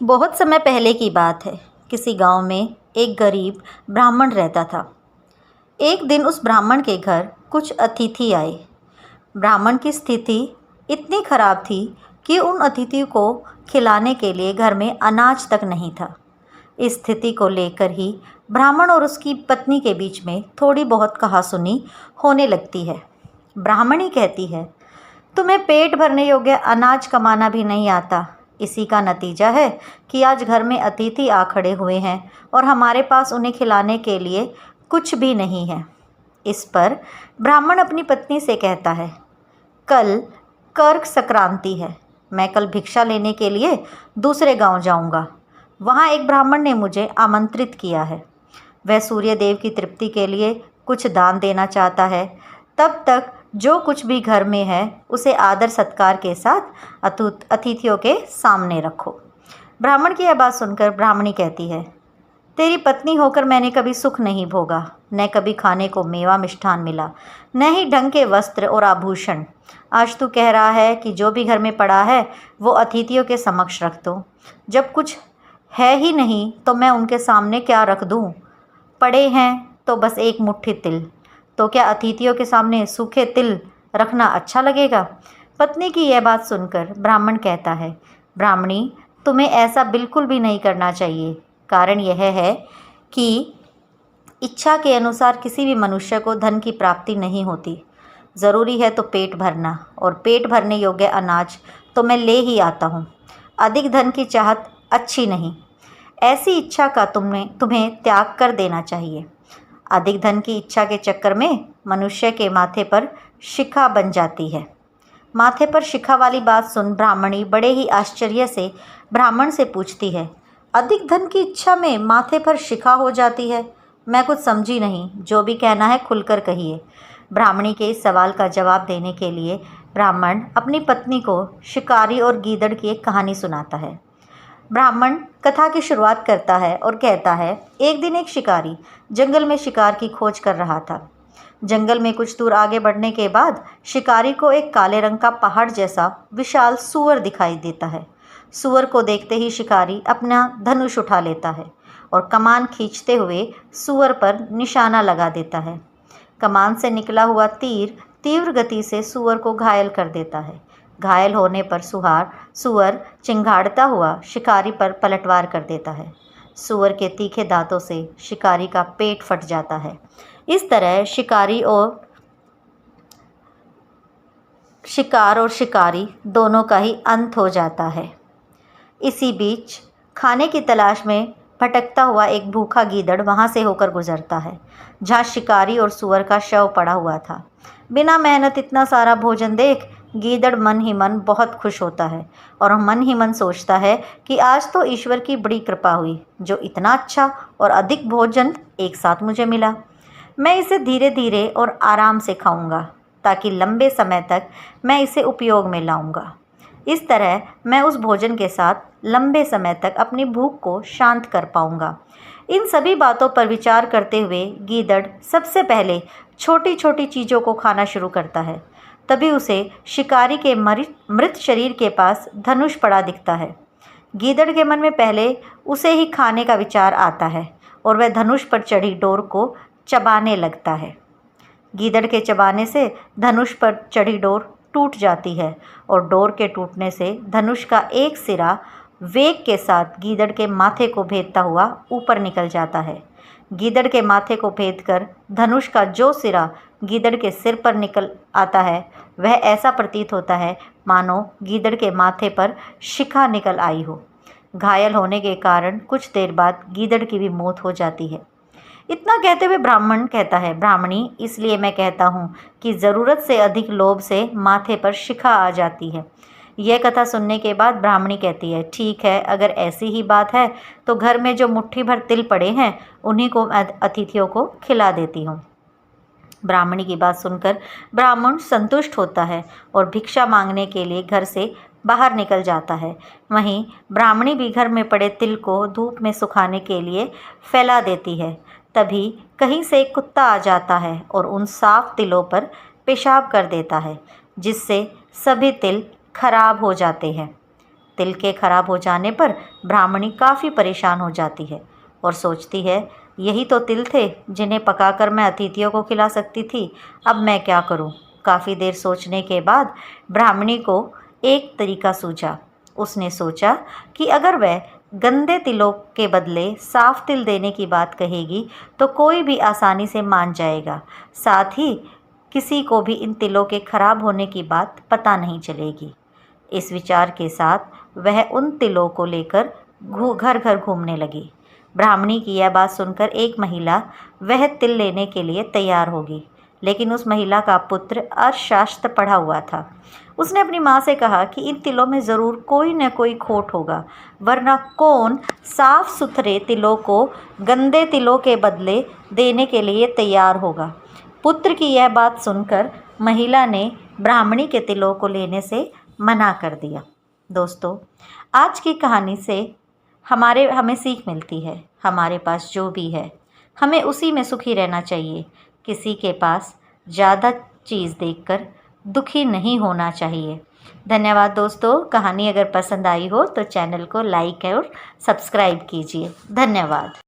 बहुत समय पहले की बात है। किसी गांव में एक गरीब ब्राह्मण रहता था। एक दिन उस ब्राह्मण के घर कुछ अतिथि आए। ब्राह्मण की स्थिति इतनी खराब थी कि उन अतिथियों को खिलाने के लिए घर में अनाज तक नहीं था। इस स्थिति को लेकर ही ब्राह्मण और उसकी पत्नी के बीच में थोड़ी बहुत कहासुनी होने लगती है। ब्राह्मणी कहती है, तुम्हें पेट भरने योग्य अनाज कमाना भी नहीं आता। इसी का नतीजा है कि आज घर में अतिथि आ खड़े हुए हैं और हमारे पास उन्हें खिलाने के लिए कुछ भी नहीं है। इस पर ब्राह्मण अपनी पत्नी से कहता है, कल कर्क संक्रांति है। मैं कल भिक्षा लेने के लिए दूसरे गांव जाऊंगा। वहां एक ब्राह्मण ने मुझे आमंत्रित किया है। वह सूर्य देव की तृप्ति के लिए कुछ दान देना चाहता है। तब तक जो कुछ भी घर में है उसे आदर सत्कार के साथ अतिथियों के सामने रखो। ब्राह्मण की यह बात सुनकर ब्राह्मणी कहती है, तेरी पत्नी होकर मैंने कभी सुख नहीं भोगा, न कभी खाने को मेवा मिष्ठान मिला, न ही ढंग के वस्त्र और आभूषण। आज तू कह रहा है कि जो भी घर में पड़ा है वो अतिथियों के समक्ष रख दो। जब कुछ है ही नहीं तो मैं उनके सामने क्या रख दूं? पड़े हैं तो बस एक मुट्ठी तिल, तो क्या अतिथियों के सामने सूखे तिल रखना अच्छा लगेगा? पत्नी की यह बात सुनकर ब्राह्मण कहता है, ब्राह्मणी, तुम्हें ऐसा बिल्कुल भी नहीं करना चाहिए। कारण यह है कि इच्छा के अनुसार किसी भी मनुष्य को धन की प्राप्ति नहीं होती। ज़रूरी है तो पेट भरना, और पेट भरने योग्य अनाज तो मैं ले ही आता हूँ। अधिक धन की चाहत अच्छी नहीं। ऐसी इच्छा का तुम्हें त्याग कर देना चाहिए। अधिक धन की इच्छा के चक्कर में मनुष्य के माथे पर शिखा बन जाती है। माथे पर शिखा वाली बात सुन ब्राह्मणी बड़े ही आश्चर्य से ब्राह्मण से पूछती है, अधिक धन की इच्छा में माथे पर शिखा हो जाती है? मैं कुछ समझी नहीं। जो भी कहना है खुलकर कहिए। ब्राह्मणी के इस सवाल का जवाब देने के लिए ब्राह्मण अपनी पत्नी को शिकारी और गीदड़ की एक कहानी सुनाता है। ब्राह्मण कथा की शुरुआत करता है और कहता है, एक दिन एक शिकारी जंगल में शिकार की खोज कर रहा था। जंगल में कुछ दूर आगे बढ़ने के बाद शिकारी को एक काले रंग का पहाड़ जैसा विशाल सूअर दिखाई देता है। सूअर को देखते ही शिकारी अपना धनुष उठा लेता है और कमान खींचते हुए सूअर पर निशाना लगा देता है। कमान से निकला हुआ तीर तीव्र गति से सूअर को घायल कर देता है। घायल होने पर सूअर चिंगाड़ता हुआ शिकारी पर पलटवार कर देता है। सूअर के तीखे दांतों से शिकारी का पेट फट जाता है। इस तरह शिकार और शिकारी दोनों का ही अंत हो जाता है। इसी बीच खाने की तलाश में भटकता हुआ एक भूखा गीदड़ वहां से होकर गुजरता है, जहां शिकारी और सूअर का शव पड़ा हुआ था। बिना मेहनत इतना सारा भोजन देख गीदड़ मन ही मन बहुत खुश होता है और मन ही मन सोचता है कि आज तो ईश्वर की बड़ी कृपा हुई, जो इतना अच्छा और अधिक भोजन एक साथ मुझे मिला। मैं इसे धीरे धीरे और आराम से खाऊंगा, ताकि लंबे समय तक मैं इसे उपयोग में लाऊंगा। इस तरह मैं उस भोजन के साथ लंबे समय तक अपनी भूख को शांत कर पाऊंगा। इन सभी बातों पर विचार करते हुए गीदड़ सबसे पहले छोटी छोटी चीज़ों को खाना शुरू करता है। तभी उसे शिकारी के मृत शरीर के पास धनुष पड़ा दिखता है। गीदड़ के मन में पहले उसे ही खाने का विचार आता है और वह धनुष पर चढ़ी डोर को चबाने लगता है। गीदड़ के चबाने से धनुष पर चढ़ी डोर टूट जाती है और डोर के टूटने से धनुष का एक सिरा वेग के साथ गीदड़ के माथे को भेदता हुआ ऊपर निकल जाता है। गीदड़ के माथे को भेदकर धनुष का जो सिरा गीदड़ के सिर पर निकल आता है, वह ऐसा प्रतीत होता है मानो गीदड़ के माथे पर शिखा निकल आई हो। घायल होने के कारण कुछ देर बाद गीदड़ की भी मौत हो जाती है। इतना कहते हुए ब्राह्मण कहता है, ब्राह्मणी, इसलिए मैं कहता हूँ कि ज़रूरत से अधिक लोभ से माथे पर शिखा आ जाती है। यह कथा सुनने के बाद ब्राह्मणी कहती है, ठीक है, अगर ऐसी ही बात है तो घर में जो मुट्ठी भर तिल पड़े हैं उन्हीं को अतिथियों को खिला देती हूँ। ब्राह्मणी की बात सुनकर ब्राह्मण संतुष्ट होता है और भिक्षा मांगने के लिए घर से बाहर निकल जाता है। वहीं ब्राह्मणी भी घर में पड़े तिल को धूप में सुखाने के लिए फैला देती है। तभी कहीं से एक कुत्ता आ जाता है और उन साफ तिलों पर पेशाब कर देता है, जिससे सभी तिल खराब हो जाते हैं। तिल के खराब हो जाने पर ब्राह्मणी काफ़ी परेशान हो जाती है और सोचती है, यही तो तिल थे जिन्हें पकाकर मैं अतिथियों को खिला सकती थी, अब मैं क्या करूं? काफ़ी देर सोचने के बाद ब्राह्मणी को एक तरीका सूझा। उसने सोचा कि अगर वह गंदे तिलों के बदले साफ तिल देने की बात कहेगी तो कोई भी आसानी से मान जाएगा, साथ ही किसी को भी इन तिलों के खराब होने की बात पता नहीं चलेगी। इस विचार के साथ वह उन तिलों को लेकर घर घर घूमने लगी। ब्राह्मणी की यह बात सुनकर एक महिला वह तिल लेने के लिए तैयार होगी, लेकिन उस महिला का पुत्र अर्थशास्त्र पढ़ा हुआ था। उसने अपनी माँ से कहा कि इन तिलों में ज़रूर कोई न कोई खोट होगा, वरना कौन साफ सुथरे तिलों को गंदे तिलों के बदले देने के लिए तैयार होगा। पुत्र की यह बात सुनकर महिला ने ब्राह्मणी के तिलों को लेने से मना कर दिया। दोस्तों, आज की कहानी से हमें सीख मिलती है, हमारे पास जो भी है हमें उसी में सुखी रहना चाहिए। किसी के पास ज़्यादा चीज़ देखकर दुखी नहीं होना चाहिए। धन्यवाद दोस्तों। कहानी अगर पसंद आई हो तो चैनल को लाइक और सब्सक्राइब कीजिए। धन्यवाद।